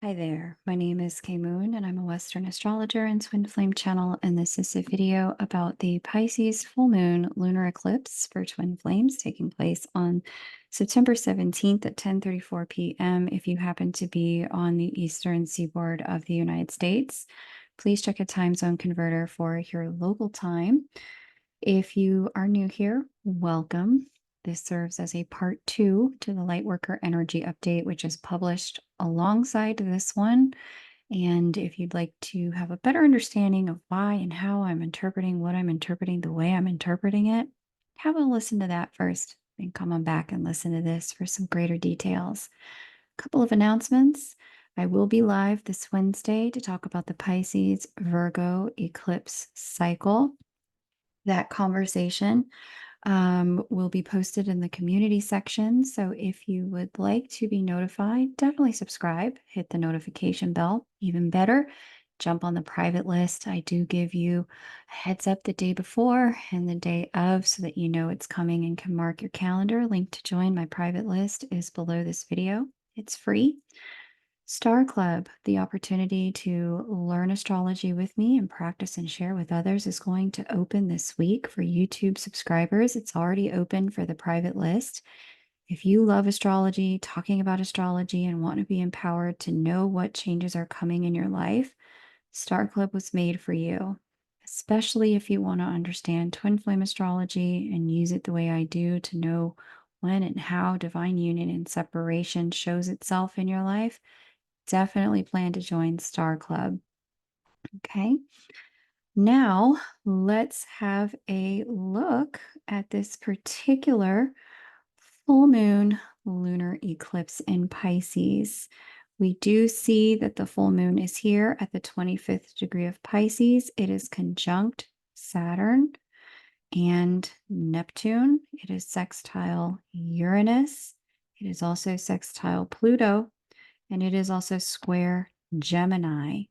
Hi there, my name is Kay Moon and I'm a Western astrologer and Twin Flame channel, and this is a video about the Pisces full moon lunar eclipse for Twin Flames taking place on September 17th at 10:34 p.m. If you happen to be on the eastern seaboard of the United States, please check a time zone converter for your local time. If you are new here, welcome. This serves as a part two to the Lightworker Energy Update, which is published alongside this one. And if you'd like to have a better understanding of why and how I'm interpreting what I'm interpreting, the way I'm interpreting it, have a listen to that first. Then come on back and listen to this for some greater details. A couple of announcements. I will be live this Wednesday to talk about the Pisces Virgo eclipse cycle. That conversation will be posted in the community section. So if you would like to be notified, definitely subscribe, hit the notification bell. Even better, jump on the private list. I do give you a heads up the day before and the day of so that you know it's coming and can mark your calendar. Link to join my private list is below this video. It's free. Star Club, the opportunity to learn astrology with me and practice and share with others, is going to open this week for YouTube subscribers. It's already open for the private list. If you love astrology, talking about astrology, and want to be empowered to know what changes are coming in your life, Star Club was made for you, especially if you want to understand twin flame astrology and use it the way I do to know when and how divine union and separation shows itself in your life. Definitely plan to join Star Club. Okay. Now let's have a look at this particular full moon lunar eclipse in Pisces. We do see that the full moon is here at the 25th degree of Pisces. It is conjunct Saturn and Neptune. It is sextile Uranus. It is also sextile Pluto. And it is also square Gemini.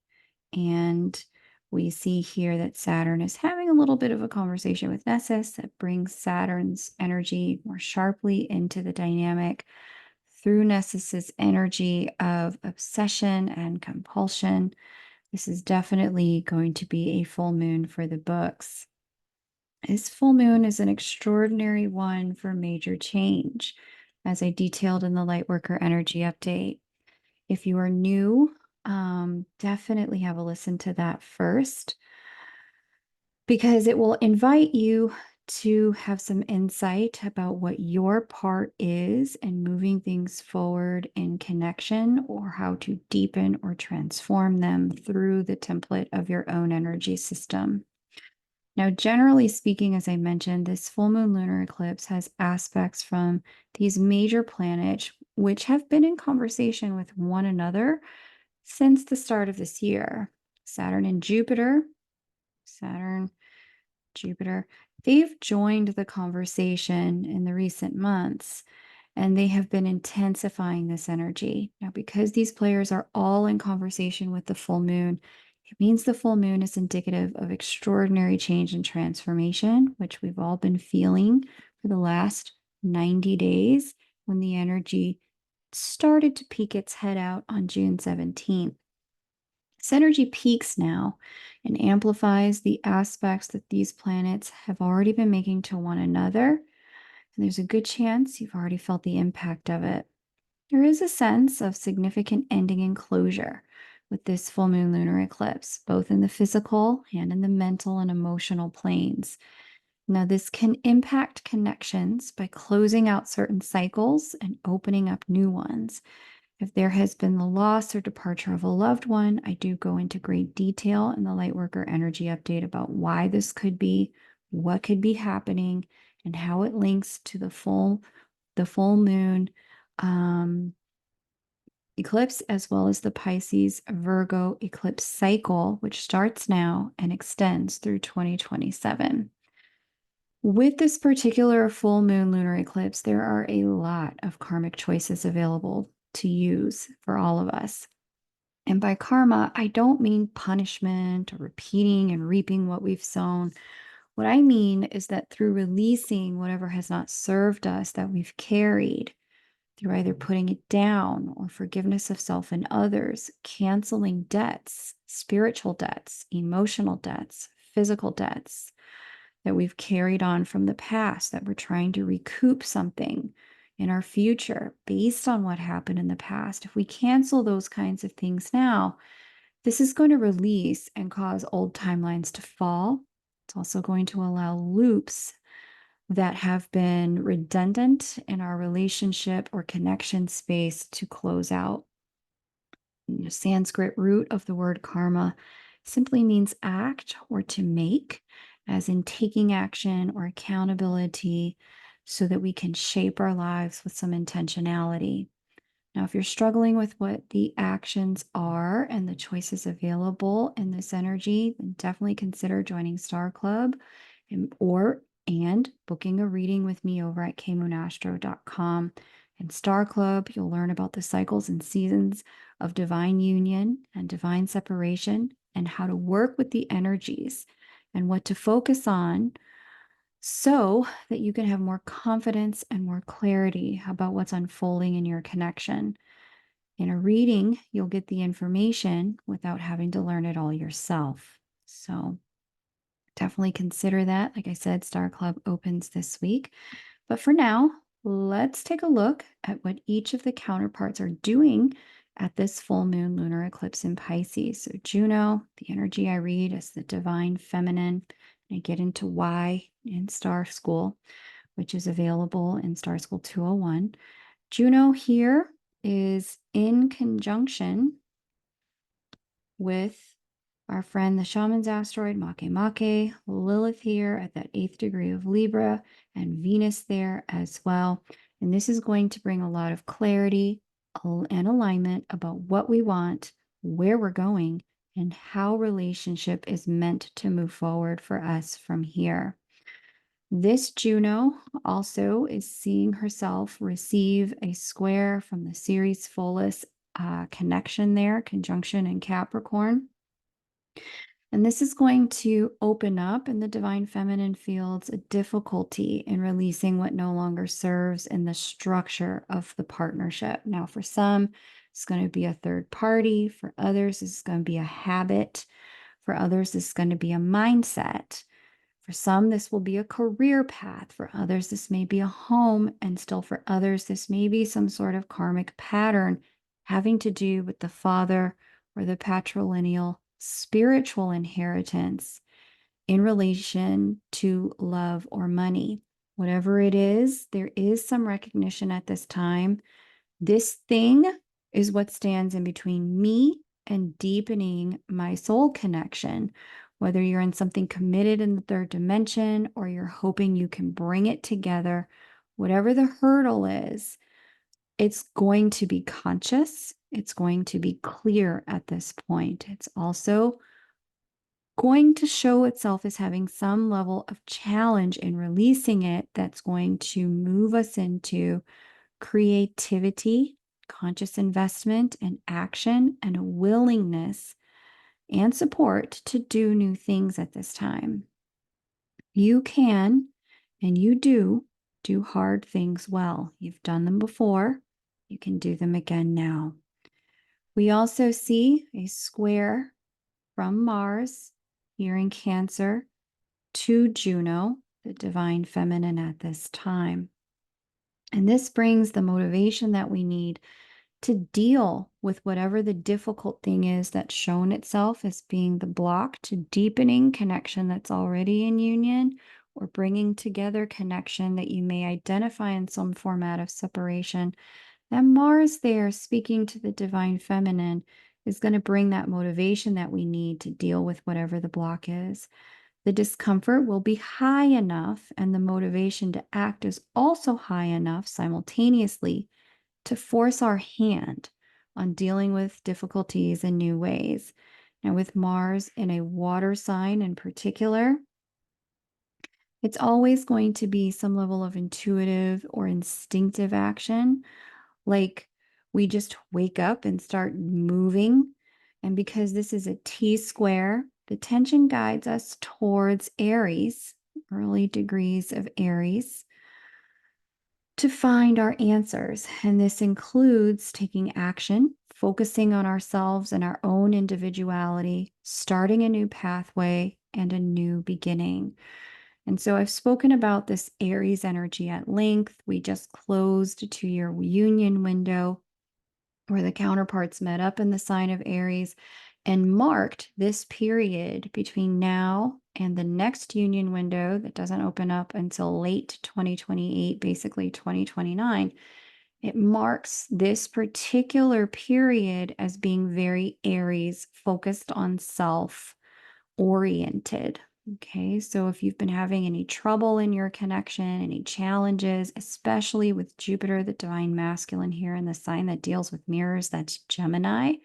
And we see here that Saturn is having a little bit of a conversation with Nessus that brings Saturn's energy more sharply into the dynamic through Nessus's energy of obsession and compulsion. This is definitely going to be a full moon for the books. This full moon is an extraordinary one for major change, as I detailed in the Lightworker Energy Update. If you are new, definitely have a listen to that first, because it will invite you to have some insight about what your part is in moving things forward in connection, or how to deepen or transform them through the template of your own energy system. Now, generally speaking, as I mentioned, this full moon lunar eclipse has aspects from these major planets, which have been in conversation with one another since the start of this year. Saturn and Jupiter, Saturn, Jupiter, they've joined the conversation in the recent months, and they have been intensifying this energy. Now, because these players are all in conversation with the full moon, it means the full moon is indicative of extraordinary change and transformation, which we've all been feeling for the last 90 days when the energy started to peek its head out on June 17th. This energy peaks now and amplifies the aspects that these planets have already been making to one another. And there's a good chance you've already felt the impact of it. There is a sense of significant ending and closure with this full moon lunar eclipse, both in the physical and in the mental and emotional planes. Now, this can impact connections by closing out certain cycles and opening up new ones. If there has been the loss or departure of a loved one, I do go into great detail in the Lightworker Energy Update about why this could be, what could be happening, and how it links to the full moon eclipse, as well as the Pisces Virgo eclipse cycle, which starts now and extends through 2027. With this particular full moon lunar eclipse, there are a lot of karmic choices available to use for all of us. And by karma, I don't mean punishment or repeating and reaping what we've sown. What I mean is that through releasing whatever has not served us that we've carried, through either putting it down or forgiveness of self and others, canceling debts, spiritual debts, emotional debts, physical debts that we've carried on from the past, that we're trying to recoup something in our future based on what happened in the past. If we cancel those kinds of things now, this is going to release and cause old timelines to fall. It's also going to allow loops that have been redundant in our relationship or connection space to close out. The Sanskrit root of the word karma simply means act or to make, as in taking action or accountability so that we can shape our lives with some intentionality. Now, if you're struggling with what the actions are and the choices available in this energy, then definitely consider joining Star Club and booking a reading with me over at kmoonastro.com. In Star Club, you'll learn about the cycles and seasons of divine union and divine separation and how to work with the energies and what to focus on so that you can have more confidence and more clarity about what's unfolding in your connection. In a reading, you'll get the information without having to learn it all yourself. So definitely consider that. Like I said, Star Club opens this week. But for now, let's take a look at what each of the counterparts are doing at this full moon lunar eclipse in Pisces. So Juno, the energy I read is the divine feminine. I get into why in Star School, which is available in Star School 201. Juno here is in conjunction with our friend the shaman's asteroid Makemake, Lilith here at that 8th degree of Libra, and Venus there as well. And this is going to bring a lot of clarity and alignment about what we want, where we're going, and how relationship is meant to move forward for us from here. This Juno also is seeing herself receive a square from the Ceres Follis connection there, conjunction in Capricorn. And this is going to open up in the divine feminine fields a difficulty in releasing what no longer serves in the structure of the partnership. Now, for some, it's going to be a third party. For others, it's going to be a habit. For others, it's going to be a mindset. For some, this will be a career path. For others, this may be a home. And still for others, this may be some sort of karmic pattern having to do with the father or the patrilineal spiritual inheritance in relation to love or money. Whatever it is, there is some recognition at this time. This thing is what stands in between me and deepening my soul connection. Whether you're in something committed in the third dimension or you're hoping you can bring it together, whatever the hurdle is, it's going to be conscious. It's going to be clear at this point. It's also going to show itself as having some level of challenge in releasing it that's going to move us into creativity, conscious investment and action, and a willingness and support to do new things at this time. You can and you do hard things well. You've done them before. You can do them again now. We also see a square from Mars here in Cancer to Juno, the divine feminine at this time. And this brings the motivation that we need to deal with whatever the difficult thing is that's shown itself as being the block to deepening connection that's already in union, or bringing together connection that you may identify in some format of separation. That Mars there, speaking to the divine feminine, is going to bring that motivation that we need to deal with whatever the block is. The discomfort will be high enough, and the motivation to act is also high enough simultaneously to force our hand on dealing with difficulties in new ways. Now, with Mars in a water sign in particular, it's always going to be some level of intuitive or instinctive action, like we just wake up and start moving. And because this is a T square, the tension guides us towards Aries, early degrees of Aries. to find our answers. And this includes taking action, focusing on ourselves and our own individuality, starting a new pathway and a new beginning. And so I've spoken about this Aries energy at length. We just closed a 2-year union window where the counterparts met up in the sign of Aries and marked this period between now and the next union window that doesn't open up until late 2028, basically 2029. It marks this particular period as being very Aries, focused on self, oriented. Okay, so if you've been having any trouble in your connection, any challenges, especially with Jupiter, the divine masculine here in the sign that deals with mirrors, that's Gemini,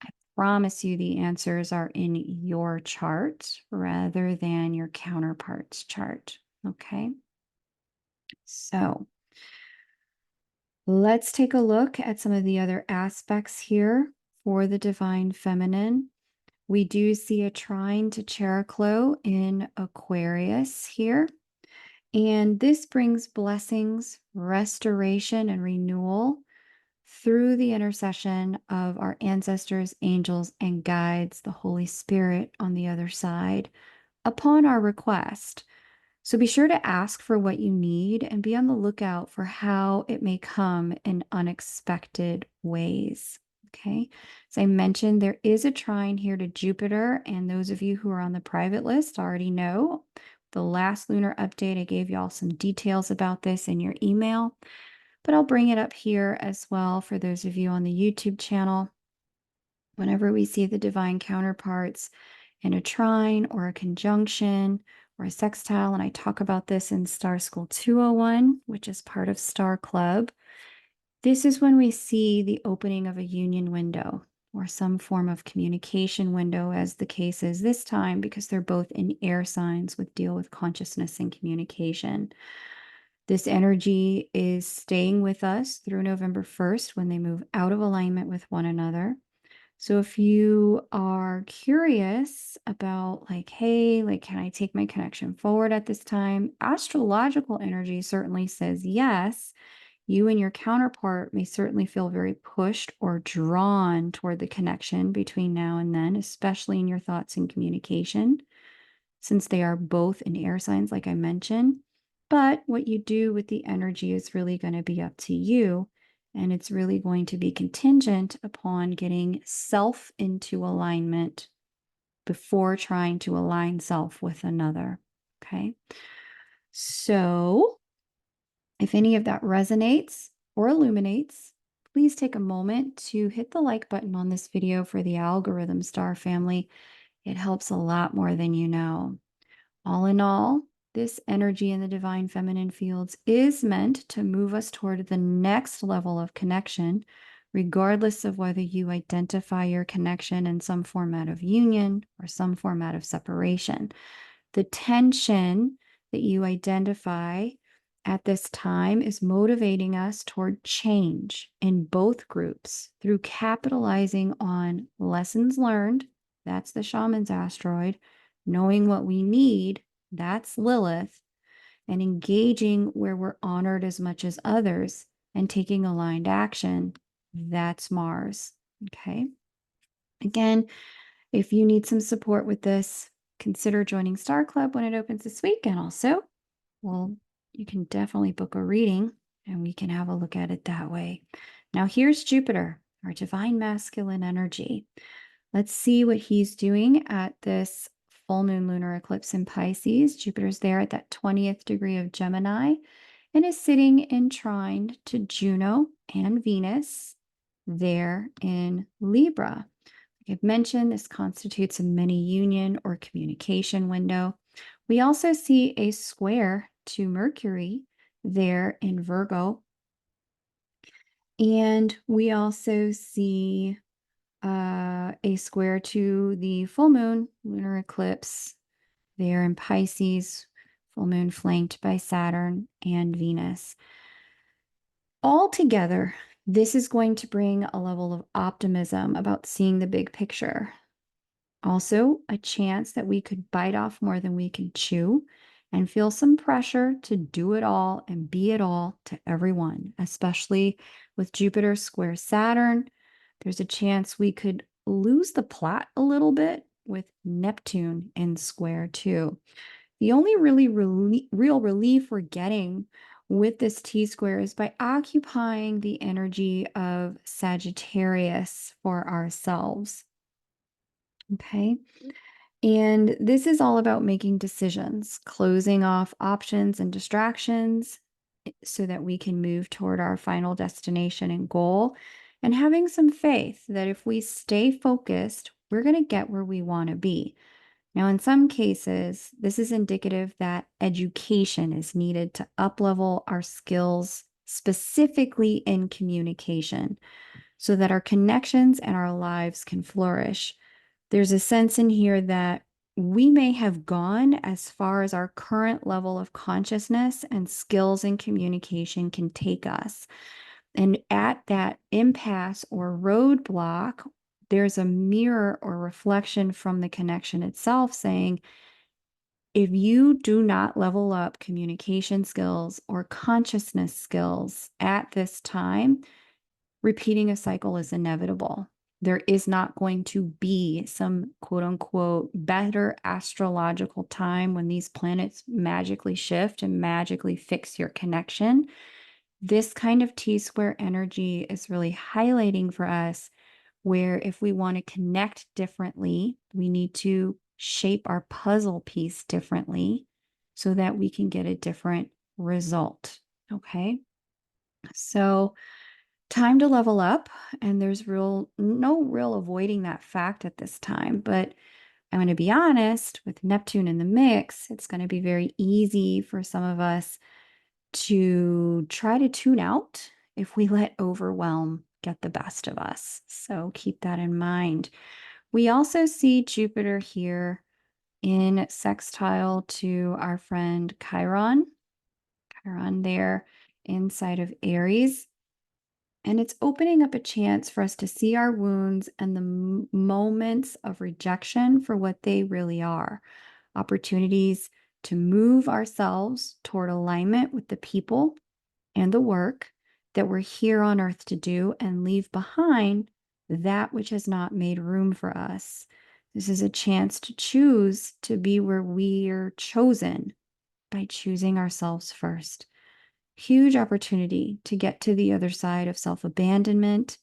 I promise you the answers are in your chart rather than your counterpart's chart. Okay, so let's take a look at some of the other aspects here for the divine feminine. We do see a trine to Chariklo in Aquarius here. And this brings blessings, restoration, and renewal through the intercession of our ancestors, angels, and guides, the Holy Spirit on the other side, upon our request. So be sure to ask for what you need and be on the lookout for how it may come in unexpected ways. Okay. As I mentioned, there is a trine here to Jupiter, and those of you who are on the private list already know. The last lunar update, I gave you all some details about this in your email, but I'll bring it up here as well for those of you on the YouTube channel. Whenever we see the divine counterparts in a trine or a conjunction or a sextile, and I talk about this in Star School 201, which is part of Star Club, this is when we see the opening of a union window or some form of communication window, as the case is this time, because they're both in air signs which deal with consciousness and communication. This energy is staying with us through November 1st when they move out of alignment with one another. So if you are curious about like, hey, like, can I take my connection forward at this time? Astrological energy certainly says yes. You and your counterpart may certainly feel very pushed or drawn toward the connection between now and then, especially in your thoughts and communication, since they are both in air signs, like I mentioned. But what you do with the energy is really going to be up to you. And it's really going to be contingent upon getting self into alignment before trying to align self with another. Okay. So if any of that resonates or illuminates, please take a moment to hit the like button on this video for the algorithm star family. It helps a lot more than you know. All in all, this energy in the divine feminine fields is meant to move us toward the next level of connection, regardless of whether you identify your connection in some format of union or some format of separation. The tension that you identify at this time is motivating us toward change in both groups through capitalizing on lessons learned. That's the shaman's asteroid. Knowing what we need, that's Lilith, and engaging where we're honored as much as others and taking aligned action, that's Mars. Okay. Again, if you need some support with this, consider joining Star Club when it opens this week. And also, well, you can definitely book a reading and we can have a look at it that way. Now, here's Jupiter, our divine masculine energy. Let's see what he's doing at this full moon lunar eclipse in Pisces. Jupiter's there at that 20th degree of Gemini and is sitting in trine to Juno and Venus there in Libra. Like I've mentioned, this constitutes a mini union or communication window. We also see a square to Mercury there in Virgo. And we also see a square to the full moon lunar eclipse there in Pisces, full moon flanked by Saturn and Venus. Altogether, this is going to bring a level of optimism about seeing the big picture. Also, a chance that we could bite off more than we can chew and feel some pressure to do it all and be it all to everyone, especially with Jupiter square Saturn. There's a chance we could lose the plot a little bit with Neptune in square too. The only real relief we're getting with this T square is by occupying the energy of Sagittarius for ourselves. Okay. And this is all about making decisions, closing off options and distractions so that we can move toward our final destination and goal, and having some faith that if we stay focused, we're going to get where we want to be. Now, in some cases, this is indicative that education is needed to uplevel our skills, specifically in communication, so that our connections and our lives can flourish. There's a sense in here that we may have gone as far as our current level of consciousness and skills in communication can take us. And at that impasse or roadblock, there's a mirror or reflection from the connection itself saying, if you do not level up communication skills or consciousness skills at this time, repeating a cycle is inevitable. There is not going to be some quote unquote better astrological time when these planets magically shift and magically fix your connection. This kind of T square energy is really highlighting for us where if we want to connect differently, we need to shape our puzzle piece differently so that we can get a different result. Okay. So, time to level up, and there's no real avoiding that fact at this time. But I'm going to be honest, with Neptune in the mix, it's going to be very easy for some of us to try to tune out if we let overwhelm get the best of us. So keep that in mind. We also see Jupiter here in sextile to our friend Chiron. Chiron there inside of Aries. And it's opening up a chance for us to see our wounds and the moments of rejection for what they really are, opportunities to move ourselves toward alignment with the people and the work that we're here on earth to do, and leave behind that which has not made room for us. This is a chance to choose to be where we are chosen by choosing ourselves first. Huge opportunity to get to the other side of self-abandonment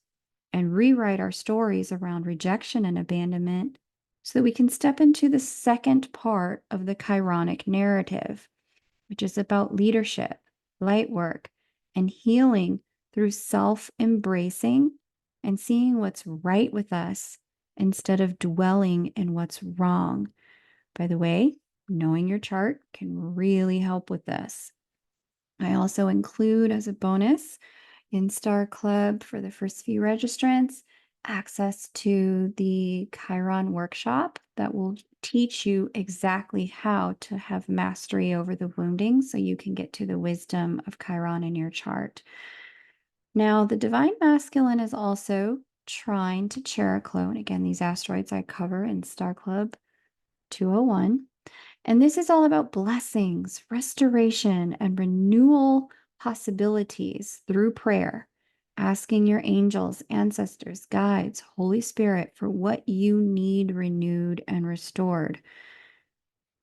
and rewrite our stories around rejection and abandonment so that we can step into the second part of the Chironic narrative, which is about leadership, light work, and healing through self-embracing and seeing what's right with us instead of dwelling in what's wrong. By the way, knowing your chart can really help with this. I also include as a bonus in Star Club for the first few registrants access to the Chiron workshop that will teach you exactly how to have mastery over the wounding so you can get to the wisdom of Chiron in your chart. Now, the divine masculine is also trine to Cheroklo. And again, these asteroids I cover in Star Club 201. And this is all about blessings, restoration, and renewal possibilities through prayer, asking your angels, ancestors, guides, Holy Spirit for what you need renewed and restored.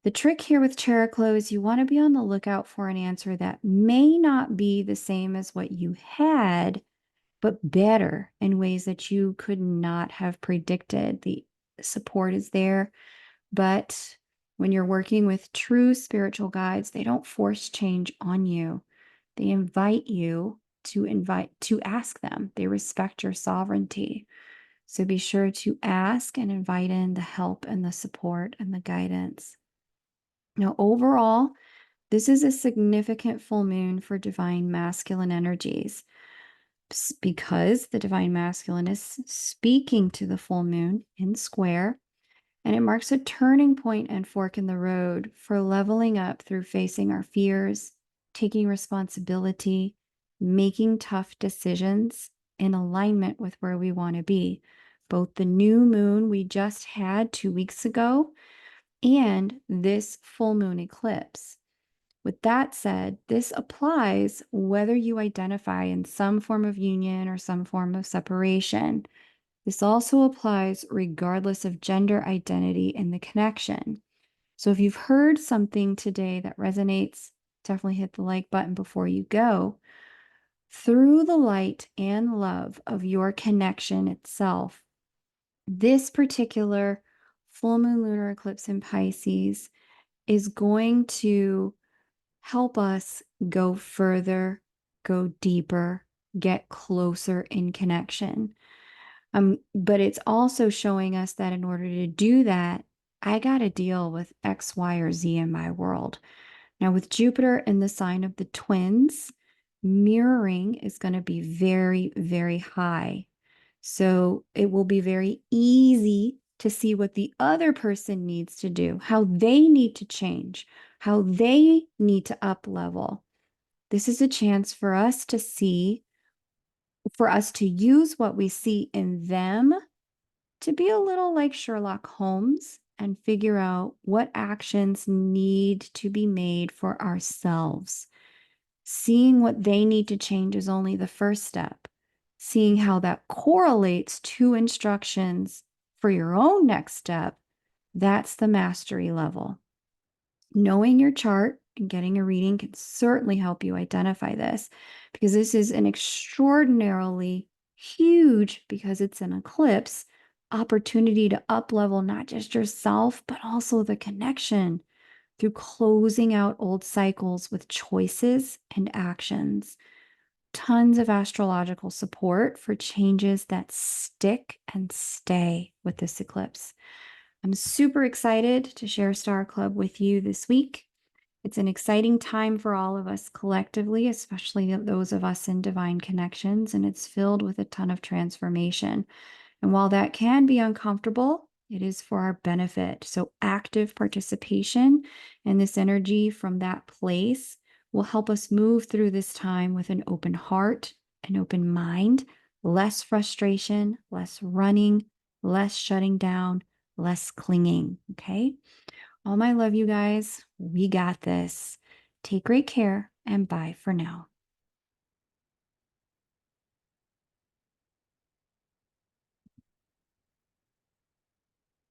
The trick here with Cheroklo is you want to be on the lookout for an answer that may not be the same as what you had, but better in ways that you could not have predicted. The support is there. But when you're working with true spiritual guides, they don't force change on you. They invite you to ask them. They respect your sovereignty. So be sure to ask and invite in the help and the support and the guidance. Now, overall, this is a significant full moon for divine masculine energies because the divine masculine is speaking to the full moon in square. And it marks a turning point and fork in the road for leveling up through facing our fears, taking responsibility, making tough decisions in alignment with where we want to be. Both the new moon we just had 2 weeks ago and this full moon eclipse. With that said, this applies whether you identify in some form of union or some form of separation. This also applies regardless of gender identity in the connection. So if you've heard something today that resonates, definitely hit the like button before you go. Through the light and love of your connection itself, this particular full moon lunar eclipse in Pisces is going to help us go further, go deeper, get closer in connection. But it's also showing us that in order to do that, I got to deal with X, Y, or Z in my world. Now, with Jupiter in the sign of the twins, mirroring is going to be very, very high. So it will be very easy to see what the other person needs to do, how they need to change, how they need to up level. This is a chance for us to see, for us to use what we see in them to be a little like Sherlock Holmes and figure out what actions need to be made for ourselves. Seeing what they need to change is only the first step. Seeing how that correlates to instructions for your own next step, that's the mastery level. Knowing your chart and getting a reading can certainly help you identify this, because this is an extraordinarily huge, because it's an eclipse, opportunity to up level not just yourself, but also the connection through closing out old cycles with choices and actions. Tons of astrological support for changes that stick and stay with this eclipse. I'm super excited to share Star Club with you this week. It's an exciting time for all of us collectively, especially those of us in divine connections, and it's filled with a ton of transformation. And while that can be uncomfortable, it is for our benefit. So active participation in this energy from that place will help us move through this time with an open heart, an open mind, less frustration, less running, less shutting down, less clinging. Okay. All my love, you guys. We got this. Take great care and bye for now.